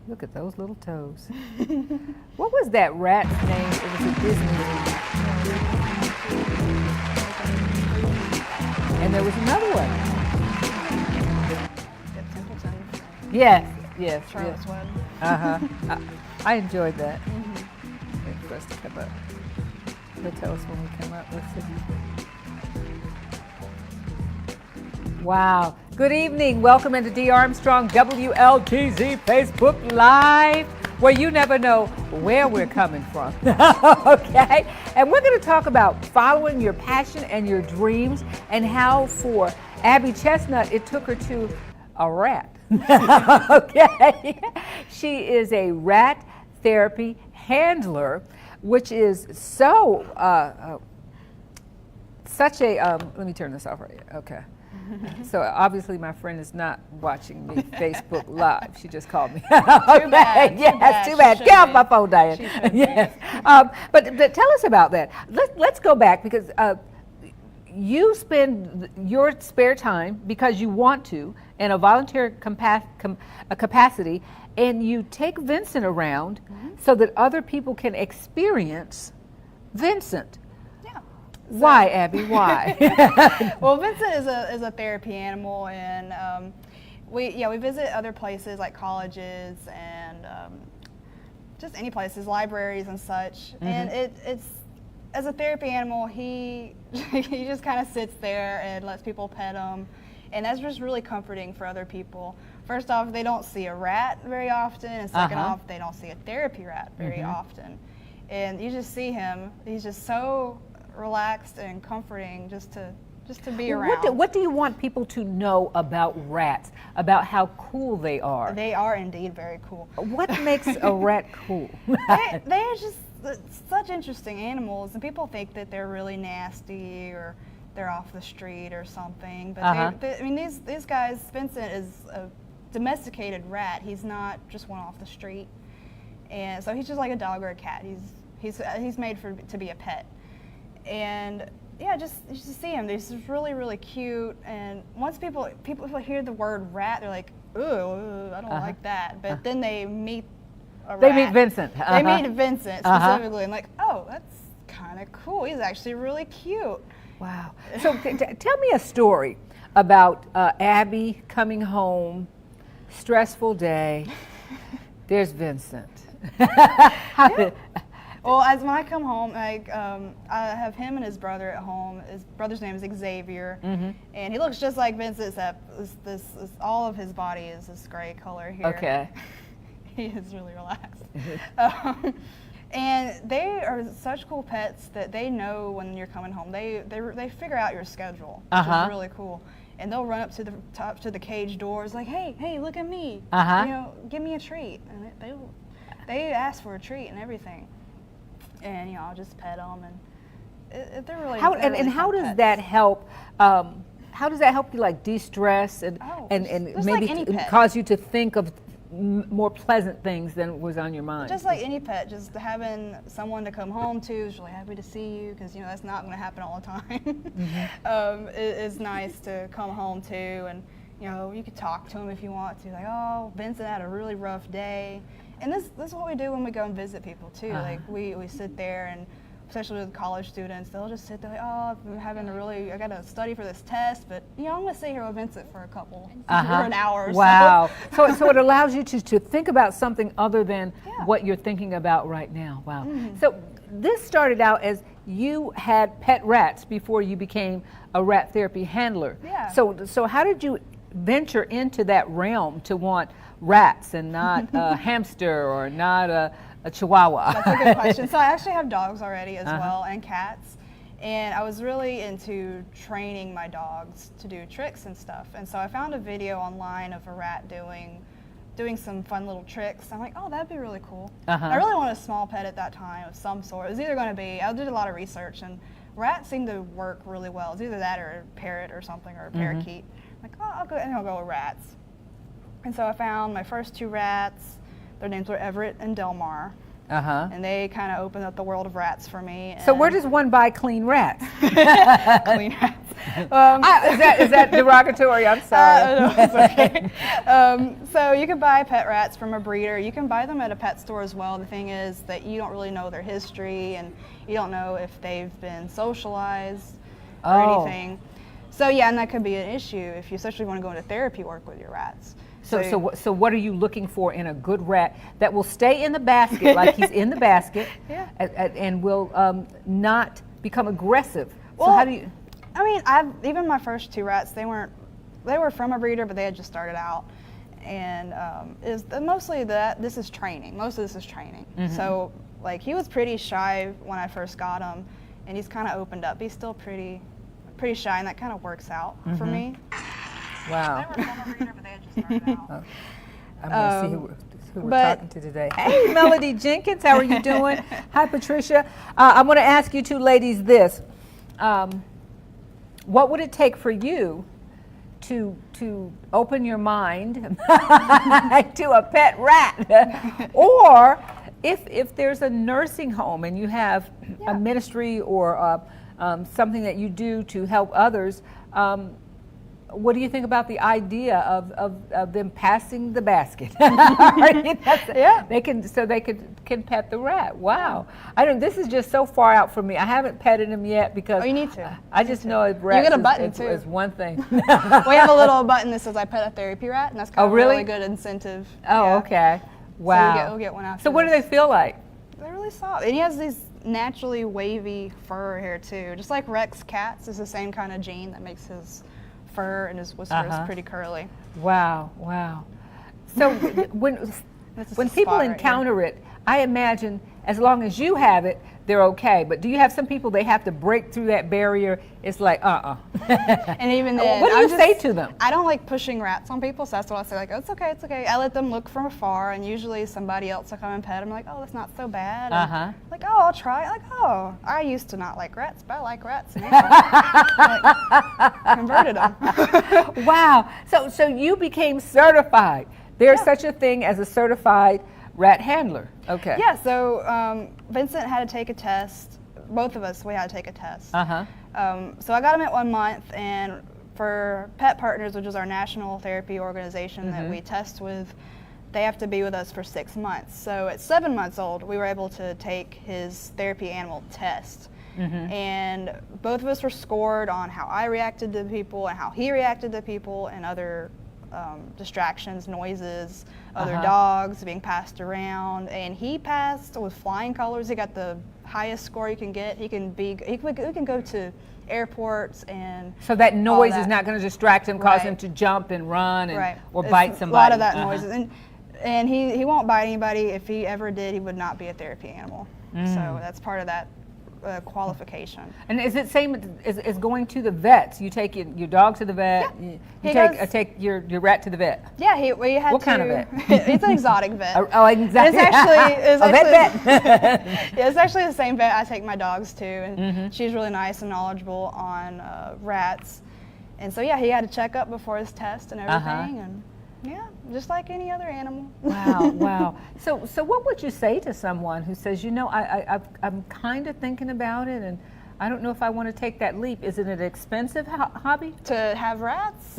Look at those little toes. What was that rat's name? It was a Disney movie. And there was another one. Yes, yes. Charlotte's Web. Uh-huh. I enjoyed that. Wait for us to come up. He'll tell us when we come up. Let's see. Wow. Good evening. Welcome into Dee Armstrong WLTZ Facebook Live, where you never know where we're coming from. Okay? And we're going to talk about following your passion and your dreams, and how for Abby Chestnut it took her to a rat. Okay? She is a rat therapy handler, which is so such a let me turn this off right here. Okay. So obviously my friend is not watching me Facebook Live. She just called me. Too bad. Yes, too bad. Get off my phone, Diane. Yes. But tell us about that. Let's go back, because you spend your spare time, because you want to, in a volunteer capacity, and you take Vincent around so that other people can experience Vincent. So, why, Abby? Why? Well, Vincent is a therapy animal, and we visit other places like colleges and just any places, libraries and such. And it's as a therapy animal, he just kind of sits there and lets people pet him, and that's just really comforting for other people. First off, they don't see a rat very often, and second off, they don't see a therapy rat very often. And you just see him; he's just so relaxed and comforting just to be around. What do you want people to know about rats, about how cool they are? They are indeed very cool. What makes a rat cool? They are just such interesting animals, and people think that they're really nasty or they're off the street or something. But I mean, these guys, Vincent is a domesticated rat. He's not just one off the street, and so he's just like a dog or a cat. He's made to be a pet. And yeah, just you just see him. He's just really, really cute. And once people hear the word rat, they're like, ooh, I don't like that. But then they meet a rat. They meet Vincent. They meet Vincent specifically, and like, oh, that's kind of cool. He's actually really cute. Wow. So tell me a story about Abby coming home, stressful day. There's Vincent. Well, when I come home, I have him and his brother at home. His brother's name is Xavier, and he looks just like Vincent, except all of his body is this gray color here. Okay. He is really relaxed. And they are such cool pets that they know when you're coming home. They figure out your schedule, which is really cool. And they'll run up to the cage doors like, hey, look at me. You know, give me a treat. And they ask for a treat and everything. And you know, I'll just pet them, and they're really. How does that help? How does that help you, like, de-stress and maybe like cause you to think of more pleasant things than was on your mind? Just like any pet, just having someone to come home to is really happy to see you, because you know that's not going to happen all the time. It's nice to come home to, and you know, you could talk to them if you want to, like, oh, Vincent had a really rough day. And this is what we do when we go and visit people too. Like we sit there, and especially with college students, they'll just sit there like, oh, I got to study for this test, but you know, I'm going to sit here with Vincent for for an hour or so. Wow. So it allows you to think about something other than what you're thinking about right now. Wow. So this started out as you had pet rats before you became a rat therapy handler. Yeah. So how did you venture into that realm to want rats and not a hamster or not a chihuahua? That's a good question. So I actually have dogs already as well, and cats. And I was really into training my dogs to do tricks and stuff. And so I found a video online of a rat doing some fun little tricks. I'm like, oh, that'd be really cool. I really wanted a small pet at that time of some sort. It was either going to be, I did a lot of research, and rats seem to work really well. It's either that or a parrot or something, or a parakeet. I'm like, oh, I'll go with rats. And so I found my first two rats. Their names were Everett and Delmar. and they kind of opened up the world of rats for me. So where does one buy clean rats? Clean rats. Is that derogatory? I'm sorry. No, it's okay. So you can buy pet rats from a breeder. You can buy them at a pet store as well. The thing is that you don't really know their history, and you don't know if they've been socialized or anything. So yeah, and that could be an issue if you especially want to go into therapy work with your rats. So what are you looking for in a good rat that will stay in the basket like he's in the basket, and will not become aggressive? Well, so how do you? I mean, even my first 2 rats, they were from a breeder, but they had just started out, and this is training. Most of this is training. So like he was pretty shy when I first got him, and he's kind of opened up. He's still pretty shy, and that kind of works out for me. Wow. They were from a breeder, but they had just started out. I'm going to see who we're talking to today. Hey, Melody Jenkins, how are you doing? Hi, Patricia. I'm going to ask you 2 ladies this. What would it take for you to open your mind to a pet rat? Or if there's a nursing home and you have a ministry or something that you do to help others, what do you think about the idea of them passing the basket? They can pet the rat. Wow. I don't. This is just so far out for me. I haven't petted him yet because you need to. I just know a rat. You get a button too. Is one thing. We have a little button that says I pet a therapy rat, and that's kind of a really good incentive. Oh, okay. Wow. So we'll get one after. So what do they feel like? They're really soft, and he has these naturally wavy fur hair too, just like Rex cats. Is the same kind of gene that makes his fur and his whiskers pretty curly. Wow, wow. So when people encounter it, I imagine as long as you have it, they're okay. But do you have some people, they have to break through that barrier? It's like, And even then, what do you say to them? I don't like pushing rats on people, so that's what I say, like, oh, it's okay, it's okay. I let them look from afar, and usually somebody else will come and pet them, like, oh, that's not so bad. And like, oh, I'll try. Like, oh, I used to not like rats, but I like rats now. Like, converted them. Wow. So you became certified. There's such a thing as a certified rat handler. Okay. Yeah, so Vincent had to take a test. Both of us, we had to take a test. So I got him at 1 month, and for Pet Partners, which is our national therapy organization that we test with, they have to be with us for 6 months. So at 7 months old, we were able to take his therapy animal test. And both of us were scored on how I reacted to people and how he reacted to people and other distractions, noises, other dogs being passed around, and he passed with flying colors. He got the highest score you can get. He can go to airports, and so that noise is not going to distract him, cause him to jump and run and or bite somebody. A lot of that noises, and he won't bite anybody. If he ever did, he would not be a therapy animal. So that's part of that qualification. And is it same as going to the vets? You take your dog to the vet. Yeah. You take your rat to the vet. Yeah, we had what kind of vet? It's an exotic vet. Oh, exactly. It's actually vet. Yeah, it's actually the same vet I take my dogs to, and she's really nice and knowledgeable on rats. And so yeah, he had to check up before his test and everything, and yeah, just like any other animal. Wow, wow. So what would you say to someone who says, you know, I'm kind of thinking about it, and I don't know if I want to take that leap. Isn't it an expensive hobby? To have rats?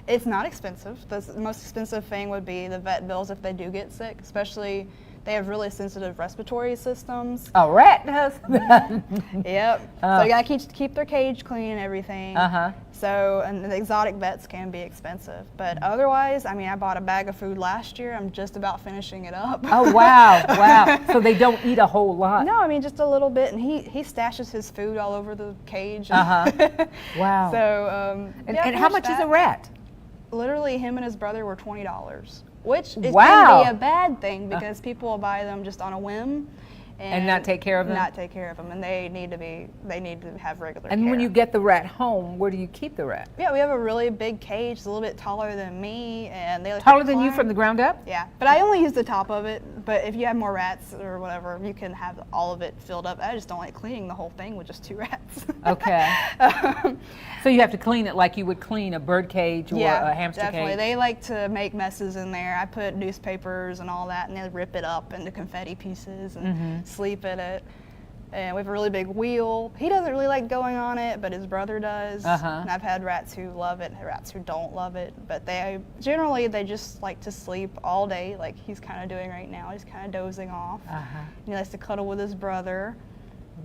It's not expensive. The most expensive thing would be the vet bills if they do get sick, especially they have really sensitive respiratory systems. A rat does? Yep. So you gotta keep their cage clean and everything. So, and the exotic vets can be expensive. But otherwise, I mean, I bought a bag of food last year. I'm just about finishing it up. Oh, wow, wow. So they don't eat a whole lot? No, I mean, just a little bit. And he stashes his food all over the cage. Wow. So, and how much is a rat? Literally, him and his brother were $20. Which can be a bad thing because people will buy them just on a whim and not take care of them. Not take care of them, and they need to have regular care. And when you get the rat home, where do you keep the rat? Yeah, we have a really big cage. It's a little bit taller than me, and they like taller than you from the ground up. Yeah, but I only use the top of it. But if you have more rats or whatever, you can have all of it filled up. I just don't like cleaning the whole thing with just 2 rats. Okay. So you have to clean it like you would clean a bird cage or a hamster definitely. cage? They like to make messes in there. I put newspapers and all that, and they rip it up into confetti pieces and sleep in it. And we have a really big wheel. He doesn't really like going on it, but his brother does. And I've had rats who love it, rats who don't love it. But they just like to sleep all day, like he's kind of doing right now. He's kind of dozing off. He likes to cuddle with his brother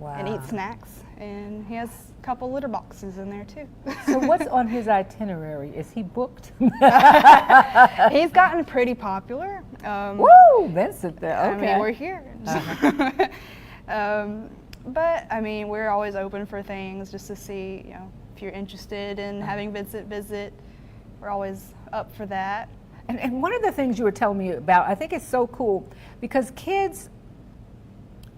and eat snacks. And he has a couple litter boxes in there too. So what's on his itinerary? Is he booked? He's gotten pretty popular. Woo, Vincent there. Okay. I mean, we're here. But I mean, we're always open for things just to see, you know, if you're interested in having Vincent visit, we're always up for that. And one of the things you were telling me about, I think it's so cool because kids,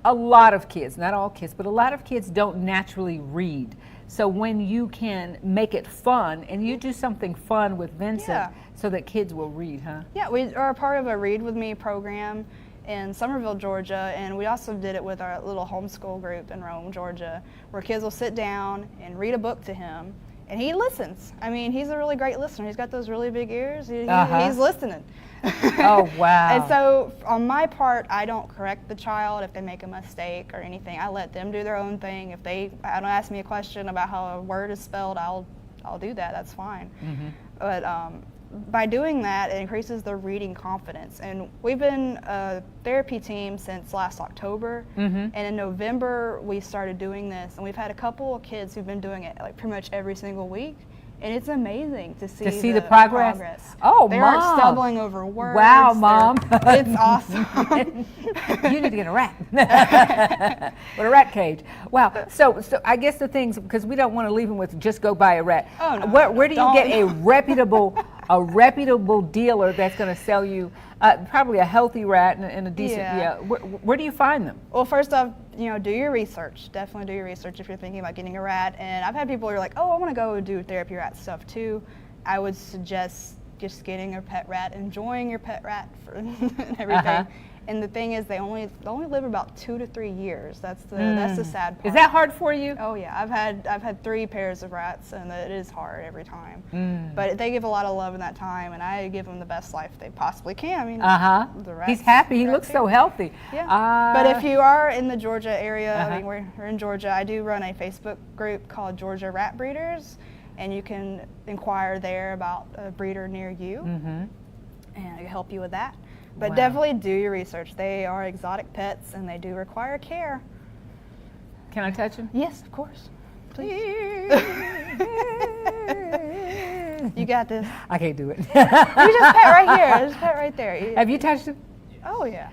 a lot of kids, not all kids, but a lot of kids don't naturally read. So when you can make it fun and you do something fun with Vincent so that kids will read, huh? Yeah, we are a part of a Read With Me program in Summerville, Georgia, and we also did it with our little homeschool group in Rome, Georgia, where kids will sit down and read a book to him, and he listens. I mean, he's a really great listener. He's got those really big ears. He's listening. Oh, wow. And so on my part, I don't correct the child if they make a mistake or anything. I let them do their own thing. If they don't ask me a question about how a word is spelled, I'll do that. That's fine. But by doing that, it increases their reading confidence. And we've been a therapy team since last October. And in November, we started doing this. And we've had a couple of kids who've been doing it like pretty much every single week. And it's amazing to see the progress. Oh, they Mom. aren't stumbling over words. Wow, Mom. It's awesome. You need to get a rat. With a rat cage. Wow. So I guess the things, because we don't want to leave them with just go buy a rat. Oh, no, where do you get a reputable dealer that's going to sell you probably a healthy rat and a decent, where do you find them? Well, first off, you know, do your research. Definitely do your research if you're thinking about getting a rat. And I've had people who are like, oh, I want to go do therapy rat stuff too. I would suggest just getting a pet rat, enjoying your pet rat and everything. And the thing is, they only live about 2 to 3 years. That's the sad part. Is that hard for you? Oh yeah, I've had 3 pairs of rats, and it is hard every time. But they give a lot of love in that time, and I give them the best life they possibly can. I mean, the rats, he's happy. He looks so healthy. Yeah. But if you are in the Georgia area, I mean, we're in Georgia. I do run a Facebook group called Georgia Rat Breeders, and you can inquire there about a breeder near you, and I can help you with that. But definitely do your research. They are exotic pets, and they do require care. Can I touch him? Yes, of course. Please. You got this. I can't do it. You just pet right here. Just pet right there. Have you touched him? Oh, yeah.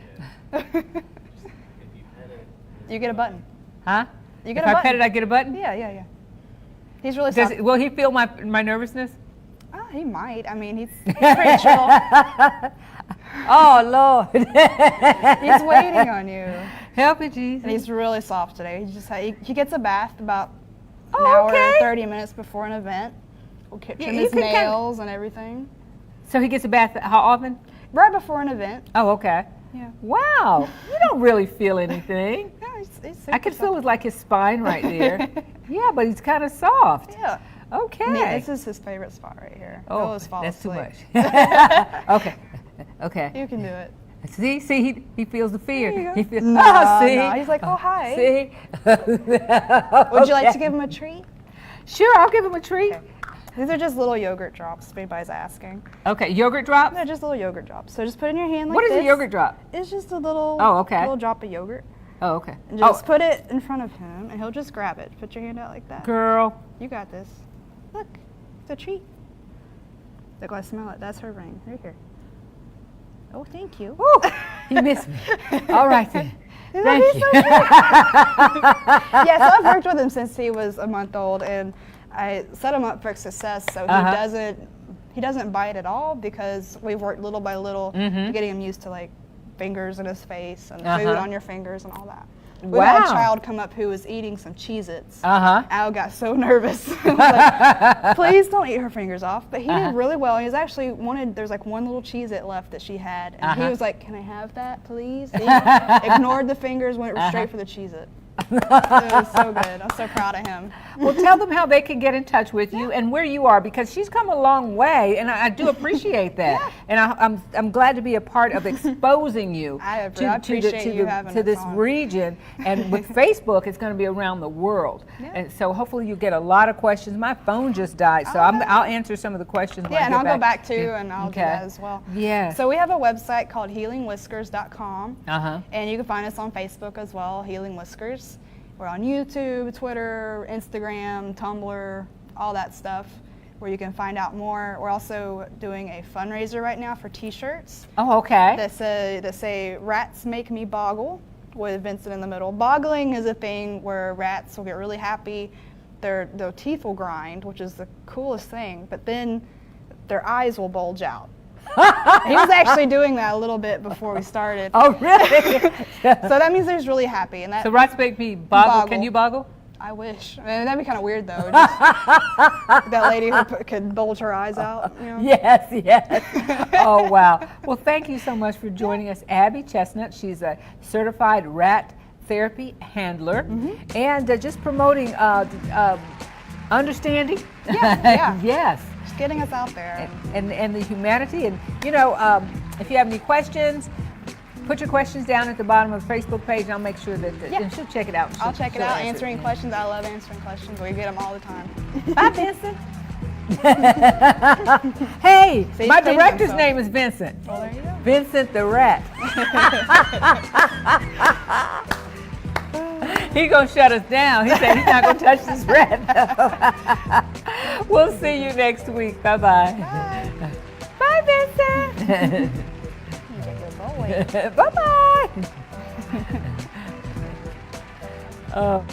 You get a button. Huh? You get if a button. I pet it, I get a button? Yeah. He's really soft. Will he feel my nervousness? Oh, he might. I mean, he's pretty chill. Oh, Lord. He's waiting on you. Help me, Jesus. And he's really soft today. He gets a bath about an hour and 30 minutes before an event. We'll trim his nails and everything. So he gets a bath how often? Right before an event. Oh, okay. Yeah. Wow. You don't really feel anything. Yeah, he's I could feel like his spine right there. Yeah, but he's kind of soft. Yeah. Okay. Yeah, this is his favorite spot right here. Oh, that's too much. Okay. You can do it. See, he feels the fear. He feels, No, he's like, oh, hi. See? Would you like to give him a treat? Sure, I'll give him a treat. Okay. These are just little yogurt drops, if anybody's asking. Okay, yogurt drop? No, just little yogurt drops. So just put it in your hand like this. this. What is a yogurt drop? It's just a little, little drop of yogurt. Oh, okay. And just put it in front of him, and he'll just grab it. Put your hand out like that. Girl. You got this. Look, it's a treat. Look, I smell it. That's her ring, right here. Oh, thank you. Woo, he missed me. All right then. Thank you. So yeah, so I've worked with him since he was a month old, and I set him up for success. So he doesn't bite at all because we've worked little by little, getting him used to like fingers in his face and food on your fingers and all that. We had a Wow. child come up who was eating some Cheez-Its. Uh-huh. I got so nervous. I was like, please don't eat her fingers off. But he did really well. He was actually there's like one little Cheez-It left that she had. And he was like, can I have that, please? He ignored the fingers, went straight for the Cheez-It. It was so good. I'm so proud of him. Well, tell them how they can get in touch with you and where you are, because she's come a long way, and I do appreciate that. Yeah. And I'm glad to be a part of exposing you I appreciate you having to us this on. region. And with Facebook, it's going to be around the world. Yeah. And so hopefully you get a lot of questions. My phone just died, so I'll answer some of the questions. When Yeah, I and get I'll back. go back too, and I'll do that as well. Yeah. So we have a website called healingwhiskers.com, Uh-huh. and you can find us on Facebook as well, Healing Whiskers. We're on YouTube, Twitter, Instagram, Tumblr, all that stuff, where you can find out more. We're also doing a fundraiser right now for T-shirts Oh, okay. that say "Rats Make Me Boggle" with Vincent in the middle. Boggling is a thing where rats will get really happy, their teeth will grind, which is the coolest thing, but then their eyes will bulge out. He was actually doing that a little bit before we started. Oh, really? So that means they're just really happy. And that, So rats make me boggle. Boggle. Can you boggle? I wish. I mean, that'd be kind of weird though. Just that lady who could bulge her eyes out. You know? Yes, yes. Oh, wow. Well, thank you so much for joining us, Abby Chestnut. She's a certified rat therapy handler, and just promoting understanding. Yeah. Yes. Just getting us out there. And the humanity. And, you know, if you have any questions, put your questions down at the bottom of the Facebook page, and I'll make sure that and she'll check it out. I'll check it she'll out. answer Answering questions. I love answering questions. We get them all the time. Bye, Vincent. Hey, See, my he's painting director's himself. name is Vincent. Well, there you go. Vincent the Rat. He's going to shut us down. He said he's not going to touch this rat. We'll see you next week. Bye-bye. Bye. Bye, Vincent. Good boy. Bye-bye. Oh.